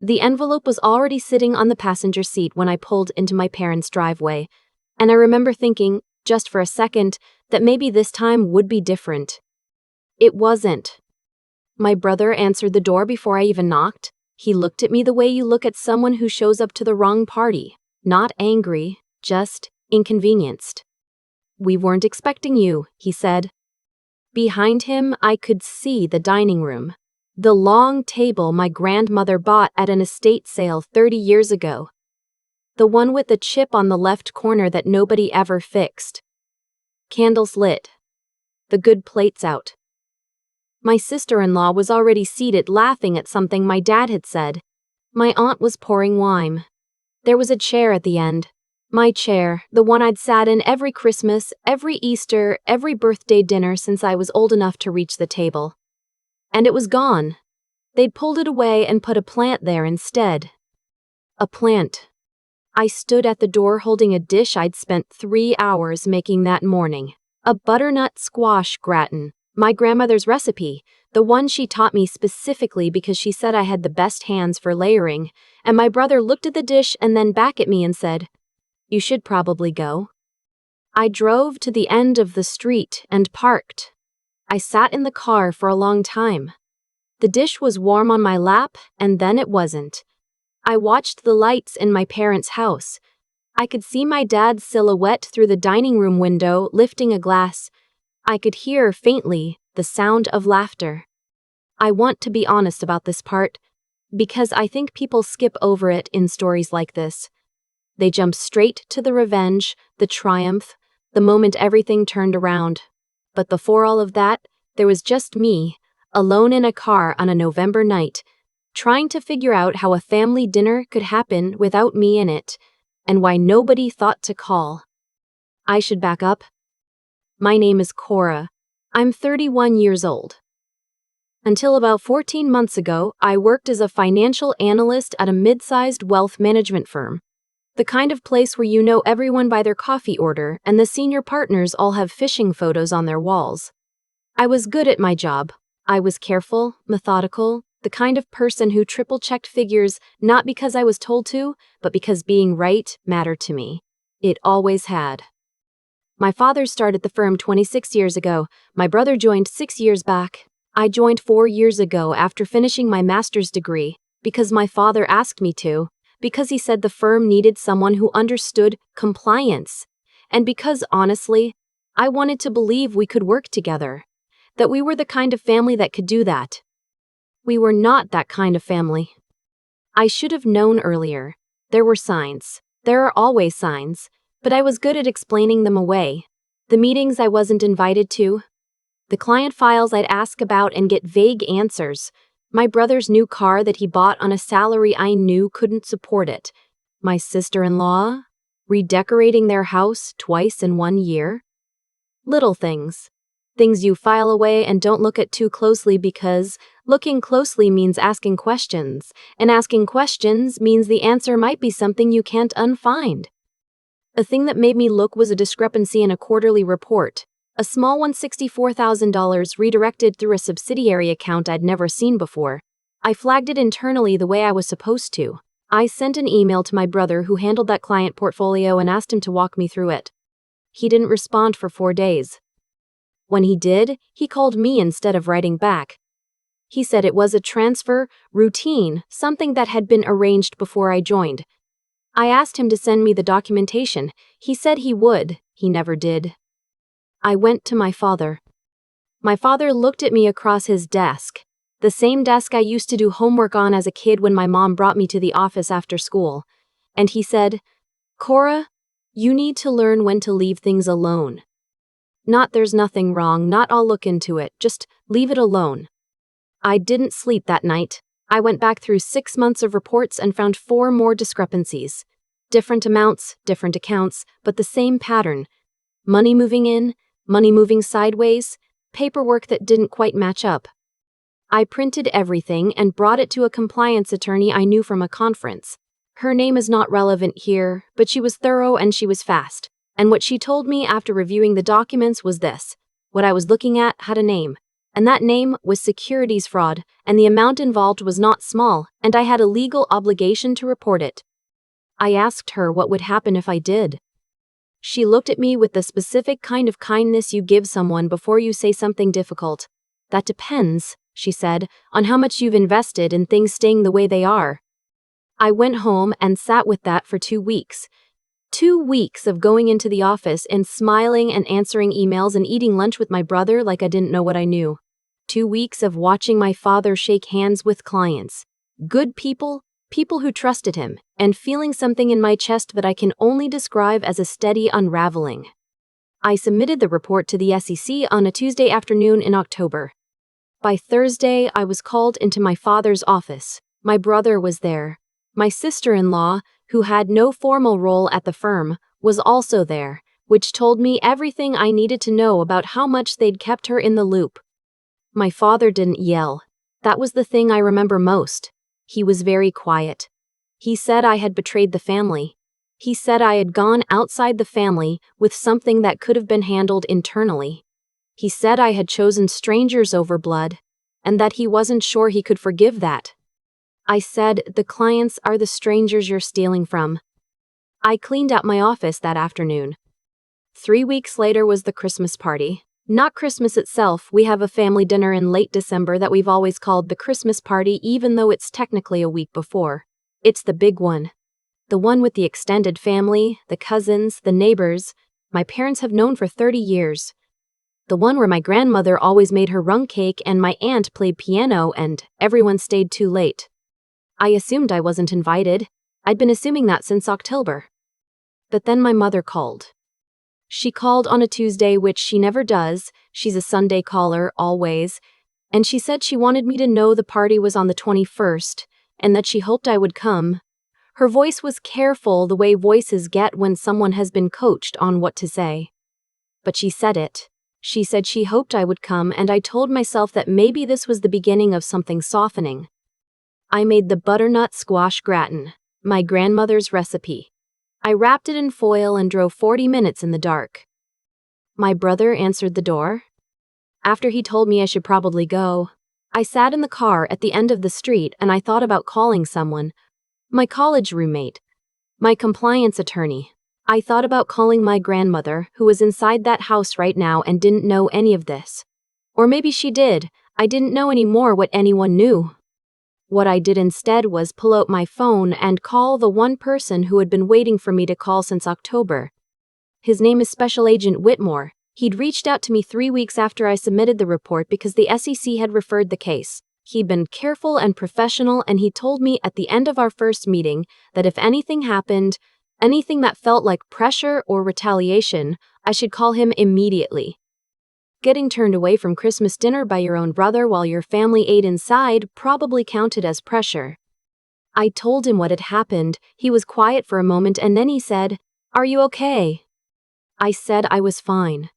The envelope was already sitting on the passenger seat when I pulled into my parents' driveway, and I remember thinking, just for a second, that maybe this time would be different. It wasn't. My brother answered the door before I even knocked. He looked at me the way you look at someone who shows up to the wrong party. Not angry, just inconvenienced. "We weren't expecting you," he said. Behind him, I could see the dining room. The long table my grandmother bought at an estate sale 30 years ago. The one with the chip on the left corner that nobody ever fixed. Candles lit. The good plates out. My sister-in-law was already seated laughing at something my dad had said. My aunt was pouring wine. There was a chair at the end. My chair, the one I'd sat in every Christmas, every Easter, every birthday dinner since I was old enough to reach the table. And it was gone. They'd pulled it away and put a plant there instead. A plant. I stood at the door holding a dish I'd spent 3 hours making that morning. A butternut squash gratin. My grandmother's recipe, the one she taught me specifically because she said I had the best hands for layering, and my brother looked at the dish and then back at me and said, "You should probably go." I drove to the end of the street and parked. I sat in the car for a long time. The dish was warm on my lap, and then it wasn't. I watched the lights in my parents' house. I could see my dad's silhouette through the dining room window lifting a glass. I could hear, faintly, the sound of laughter. I want to be honest about this part, because I think people skip over it in stories like this. They jump straight to the revenge, the triumph, the moment everything turned around. But before all of that, there was just me, alone in a car on a November night, trying to figure out how a family dinner could happen without me in it, and why nobody thought to call. I should back up. My name is Cora. I'm 31 years old. Until about 14 months ago, I worked as a financial analyst at a mid-sized wealth management firm. The kind of place where you know everyone by their coffee order and the senior partners all have fishing photos on their walls. I was good at my job. I was careful, methodical, the kind of person who triple-checked figures not because I was told to, but because being right mattered to me. It always had. My father started the firm 26 years ago. My brother joined 6 years back. I joined 4 years ago after finishing my master's degree, because my father asked me to, because he said the firm needed someone who understood compliance, and because, honestly, I wanted to believe we could work together, that we were the kind of family that could do that. We were not that kind of family. I should have known earlier. There were signs. There are always signs. But I was good at explaining them away. The meetings I wasn't invited to. The client files I'd ask about and get vague answers. My brother's new car that he bought on a salary I knew couldn't support it. My sister-in-law. Redecorating their house twice in 1 year. Little things. Things you file away and don't look at too closely because looking closely means asking questions, and asking questions means the answer might be something you can't unfind. A thing that made me look was a discrepancy in a quarterly report. A small one, $64,000 redirected through a subsidiary account I'd never seen before. I flagged it internally the way I was supposed to. I sent an email to my brother who handled that client portfolio and asked him to walk me through it. He didn't respond for 4 days. When he did, he called me instead of writing back. He said it was a transfer, routine, something that had been arranged before I joined. I asked him to send me the documentation. He said he would. He never did. I went to my father. My father looked at me across his desk, the same desk I used to do homework on as a kid when my mom brought me to the office after school. And he said, "Cora, you need to learn when to leave things alone. Not there's nothing wrong, not I'll look into it, just leave it alone." I didn't sleep that night. I went back through 6 months of reports and found 4 more discrepancies. Different amounts, different accounts, but the same pattern. Money moving in, money moving sideways, paperwork that didn't quite match up. I printed everything and brought it to a compliance attorney I knew from a conference. Her name is not relevant here, but she was thorough and she was fast. And what she told me after reviewing the documents was this: what I was looking at had a name. And that name was securities fraud, and the amount involved was not small, and I had a legal obligation to report it. I asked her what would happen if I did. She looked at me with the specific kind of kindness you give someone before you say something difficult. That depends, she said, on how much you've invested in things staying the way they are. I went home and sat with that for 2 weeks. 2 weeks of going into the office and smiling and answering emails and eating lunch with my brother like I didn't know what I knew. 2 weeks of watching my father shake hands with clients. Good people, people who trusted him, and feeling something in my chest that I can only describe as a steady unraveling. I submitted the report to the SEC on a Tuesday afternoon in October. By Thursday, I was called into my father's office. My brother was there. My sister-in-law, who had no formal role at the firm, was also there, which told me everything I needed to know about how much they'd kept her in the loop. My father didn't yell. That was the thing I remember most. He was very quiet. He said I had betrayed the family. He said I had gone outside the family with something that could have been handled internally. He said I had chosen strangers over blood, and that he wasn't sure he could forgive that. I said, the clients are the strangers you're stealing from. I cleaned out my office that afternoon. 3 weeks later was the Christmas party. Not Christmas itself, we have a family dinner in late December that we've always called the Christmas party even though it's technically a week before. It's the big one. The one with the extended family, the cousins, the neighbors, my parents have known for 30 years. The one where my grandmother always made her rum cake and my aunt played piano and everyone stayed too late. I assumed I wasn't invited. I'd been assuming that since October. But then my mother called. She called on a Tuesday, which she never does. She's a Sunday caller, always. And she said she wanted me to know the party was on the 21st, and that she hoped I would come. Her voice was careful, the way voices get when someone has been coached on what to say. But she said it. She said she hoped I would come, and I told myself that maybe this was the beginning of something softening. I made the butternut squash gratin, my grandmother's recipe. I wrapped it in foil and drove 40 minutes in the dark. My brother answered the door. After he told me I should probably go, I sat in the car at the end of the street and I thought about calling someone. My college roommate. My compliance attorney. I thought about calling my grandmother, who was inside that house right now and didn't know any of this. Or maybe she did. I didn't know anymore what anyone knew. What I did instead was pull out my phone and call the one person who had been waiting for me to call since October. His name is Special Agent Whitmore. He'd reached out to me 3 weeks after I submitted the report because the SEC had referred the case. He'd been careful and professional, and he told me at the end of our first meeting that if anything happened, anything that felt like pressure or retaliation, I should call him immediately. Getting turned away from Christmas dinner by your own brother while your family ate inside probably counted as pressure. I told him what had happened. He was quiet for a moment and then he said, "Are you okay?" I said I was fine.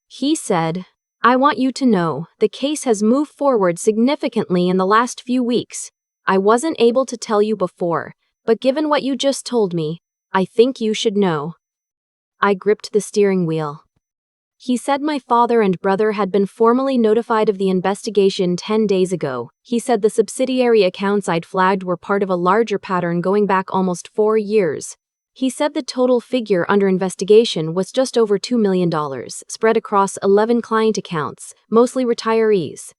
He said, "I want you to know, the case has moved forward significantly in the last few weeks. I wasn't able to tell you before, but given what you just told me, I think you should know." I gripped the steering wheel. He said my father and brother had been formally notified of the investigation 10 days ago. He said the subsidiary accounts I'd flagged were part of a larger pattern going back almost 4 years. He said the total figure under investigation was just over $2 million, spread across 11 client accounts, mostly retirees.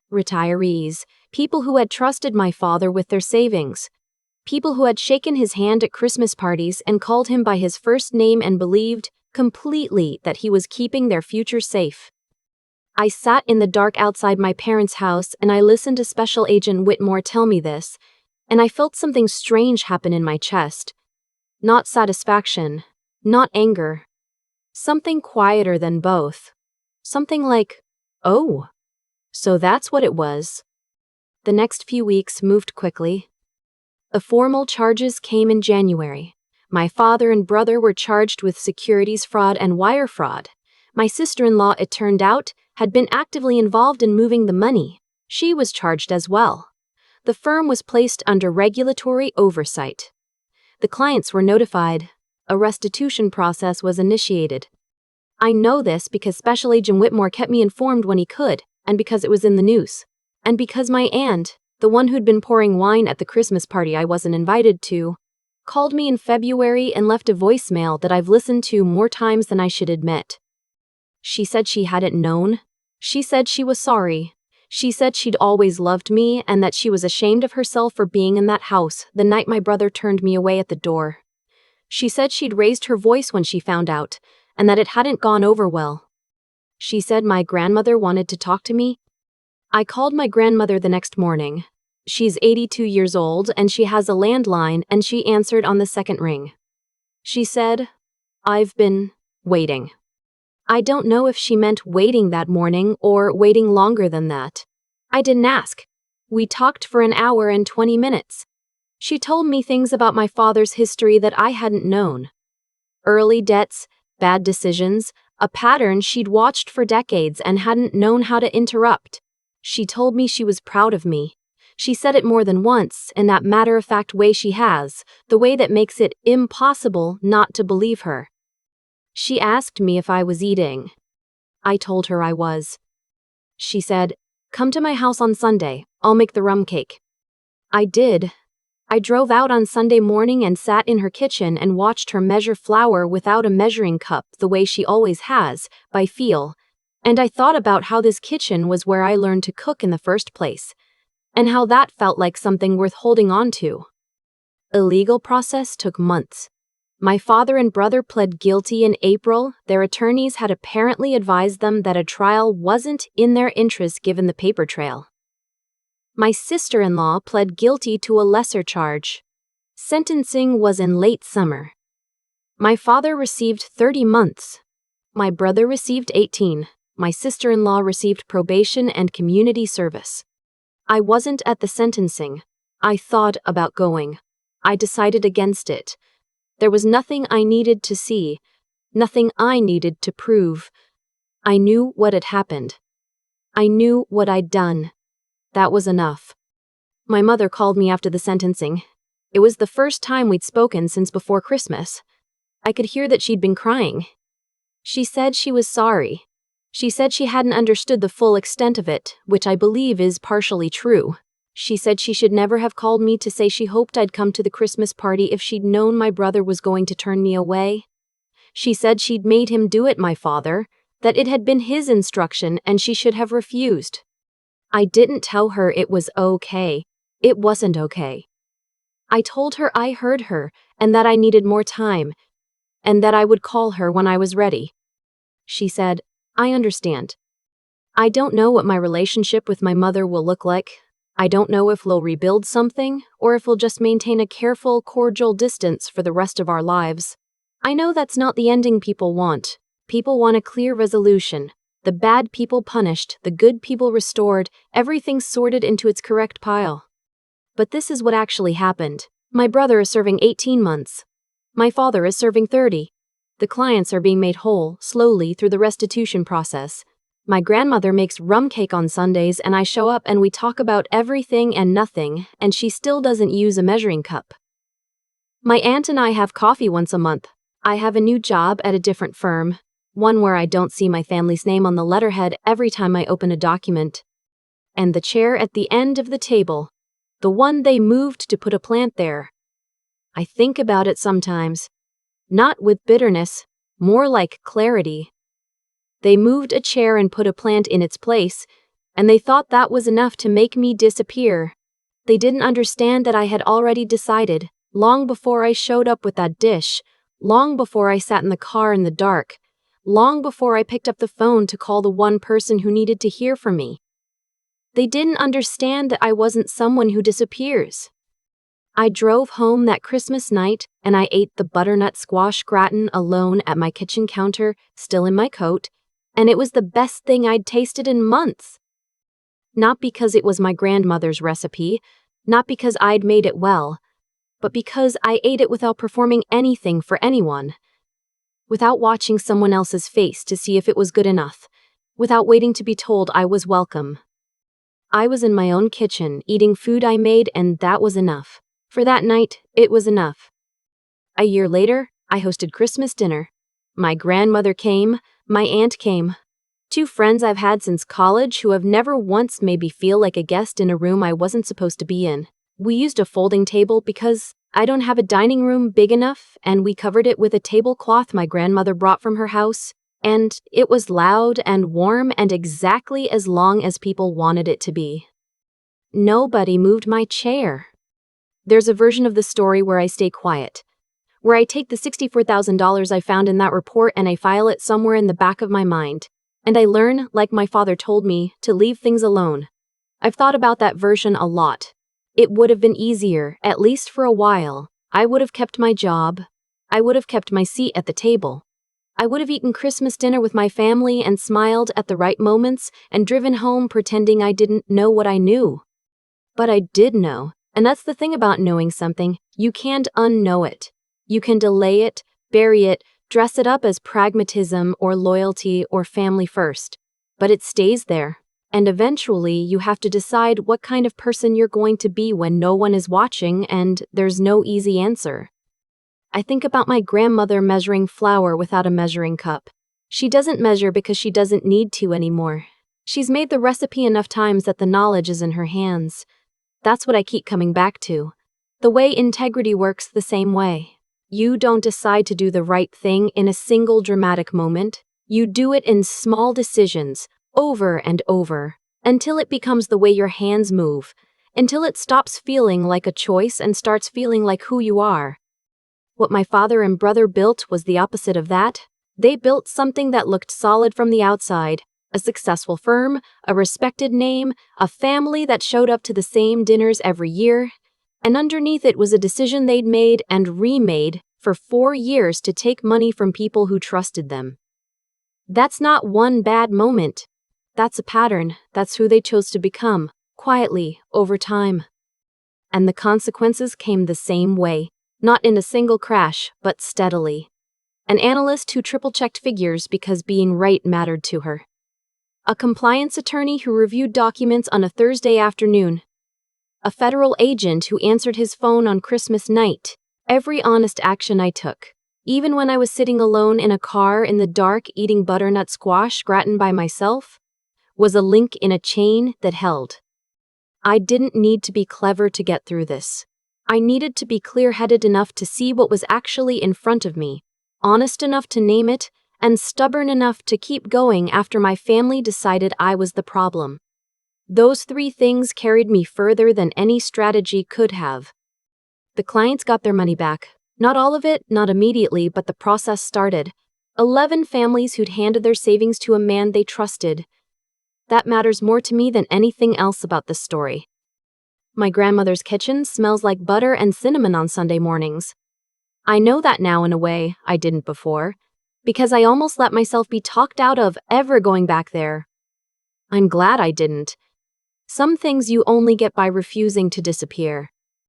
Retirees, people who had trusted my father with their savings. People who had shaken his hand at Christmas parties and called him by his first name and believed, completely, that he was keeping their future safe. I sat in the dark outside my parents' house and I listened to Special Agent Whitmore tell me this, and I felt something strange happen in my chest. Not satisfaction, not anger. Something quieter than both. Something like, oh, so that's what it was. The next few weeks moved quickly. The formal charges came in January. My father and brother were charged with securities fraud and wire fraud. My sister-in-law, it turned out, had been actively involved in moving the money. She was charged as well. The firm was placed under regulatory oversight. The clients were notified. A restitution process was initiated. I know this because Special Agent Whitmore kept me informed when he could. and because it was in the news, and because my aunt, the one who'd been pouring wine at the Christmas party I wasn't invited to, called me in February and left a voicemail that I've listened to more times than I should admit. She said she hadn't known. She said she was sorry. She said she'd always loved me and that she was ashamed of herself for being in that house the night my brother turned me away at the door. She said she'd raised her voice when she found out, and that it hadn't gone over well. She said my grandmother wanted to talk to me. I called my grandmother the next morning. She's 82 years old and she has a landline, and she answered on the second ring. She said, "I've been waiting." I don't know if she meant waiting that morning or waiting longer than that. I didn't ask. We talked for an hour and 20 minutes. She told me things about my father's history that I hadn't known. Early debts, bad decisions, a pattern she'd watched for decades and hadn't known how to interrupt. She told me she was proud of me. She said it more than once, in that matter-of-fact way she has, the way that makes it impossible not to believe her. She asked me if I was eating. I told her I was. She said, "Come to my house on Sunday, I'll make the rum cake." I did. I drove out on Sunday morning and sat in her kitchen and watched her measure flour without a measuring cup the way she always has, by feel, and I thought about how this kitchen was where I learned to cook in the first place, and how that felt like something worth holding on to. The legal process took months. My father and brother pled guilty in April. Their attorneys had apparently advised them that a trial wasn't in their interest given the paper trail. My sister-in-law pled guilty to a lesser charge. Sentencing was in late summer. My father received 30 months. My brother received 18. My sister-in-law received probation and community service. I wasn't at the sentencing. I thought about going. I decided against it. There was nothing I needed to see, nothing I needed to prove. I knew what had happened. I knew what I'd done. That was enough. My mother called me after the sentencing. It was the first time we'd spoken since before Christmas. I could hear that she'd been crying. She said she was sorry. She said she hadn't understood the full extent of it, which I believe is partially true. She said she should never have called me to say she hoped I'd come to the Christmas party if she'd known my brother was going to turn me away. She said she'd made him do it, my father, that it had been his instruction and she should have refused. I didn't tell her it was okay. It wasn't okay. I told her I heard her and that I needed more time, and that I would call her when I was ready. She said, "I understand. I don't know what my relationship with my mother will look like. I don't know if we'll rebuild something or if we'll just maintain a careful, cordial distance for the rest of our lives. I know that's not the ending people want. People want a clear resolution. The bad people punished, the good people restored, everything sorted into its correct pile. But this is what actually happened. My brother is serving 18 months. My father is serving 30. The clients are being made whole, slowly, through the restitution process. My grandmother makes rum cake on Sundays and I show up and we talk about everything and nothing, and she still doesn't use a measuring cup. My aunt and I have coffee once a month. I have a new job at a different firm, one where I don't see my family's name on the letterhead every time I open a document. And the chair at the end of the table, the one they moved to put a plant there. I think about it sometimes. Not with bitterness, more like clarity. They moved a chair and put a plant in its place, and they thought that was enough to make me disappear. They didn't understand that I had already decided, long before I showed up with that dish, long before I sat in the car in the dark, long before I picked up the phone to call the one person who needed to hear from me. They didn't understand that I wasn't someone who disappears. I drove home that Christmas night and I ate the butternut squash gratin alone at my kitchen counter, still in my coat, and it was the best thing I'd tasted in months. Not because it was my grandmother's recipe, not because I'd made it well, but because I ate it without performing anything for anyone, without watching someone else's face to see if it was good enough, without waiting to be told I was welcome. I was in my own kitchen, eating food I made, and that was enough. For that night, it was enough. A year later, I hosted Christmas dinner. My grandmother came, my aunt came. Two friends I've had since college who have never once made me feel like a guest in a room I wasn't supposed to be in. We used a folding table because I don't have a dining room big enough, and we covered it with a tablecloth my grandmother brought from her house, and it was loud and warm and exactly as long as people wanted it to be. Nobody moved my chair. There's a version of the story where I stay quiet, where I take the $64,000 I found in that report and I file it somewhere in the back of my mind, and I learn, like my father told me, to leave things alone. I've thought about that version a lot. It would have been easier, at least for a while. I would have kept my job. I would have kept my seat at the table. I would have eaten Christmas dinner with my family and smiled at the right moments and driven home pretending I didn't know what I knew. But I did know, and that's the thing about knowing something. You can't unknow it. You can delay it, bury it, dress it up as pragmatism or loyalty or family first. But it stays there. And eventually, you have to decide what kind of person you're going to be when no one is watching and there's no easy answer. I think about my grandmother measuring flour without a measuring cup. She doesn't measure because she doesn't need to anymore. She's made the recipe enough times that the knowledge is in her hands. That's what I keep coming back to. The way integrity works the same way. You don't decide to do the right thing in a single dramatic moment. You do it in small decisions, over and over, until it becomes the way your hands move, until it stops feeling like a choice and starts feeling like who you are. What my father and brother built was the opposite of that. They built something that looked solid from the outside, a successful firm, a respected name, a family that showed up to the same dinners every year, and underneath it was a decision they'd made and remade for 4 years to take money from people who trusted them. That's not one bad moment. That's a pattern. That's who they chose to become, quietly, over time. And the consequences came the same way, not in a single crash, but steadily. An analyst who triple-checked figures because being right mattered to her. A compliance attorney who reviewed documents on a Thursday afternoon. A federal agent who answered his phone on Christmas night. Every honest action I took, even when I was sitting alone in a car in the dark eating butternut squash gratin by myself, was a link in a chain that held. I didn't need to be clever to get through this. I needed to be clear-headed enough to see what was actually in front of me, honest enough to name it, and stubborn enough to keep going after my family decided I was the problem. Those 3 things carried me further than any strategy could have. The clients got their money back. Not all of it, not immediately, but the process started. 11 families who'd handed their savings to a man they trusted. That matters more to me than anything else about this story. My grandmother's kitchen smells like butter and cinnamon on Sunday mornings. I know that now in a way I didn't before, because I almost let myself be talked out of ever going back there. I'm glad I didn't. Some things you only get by refusing to disappear.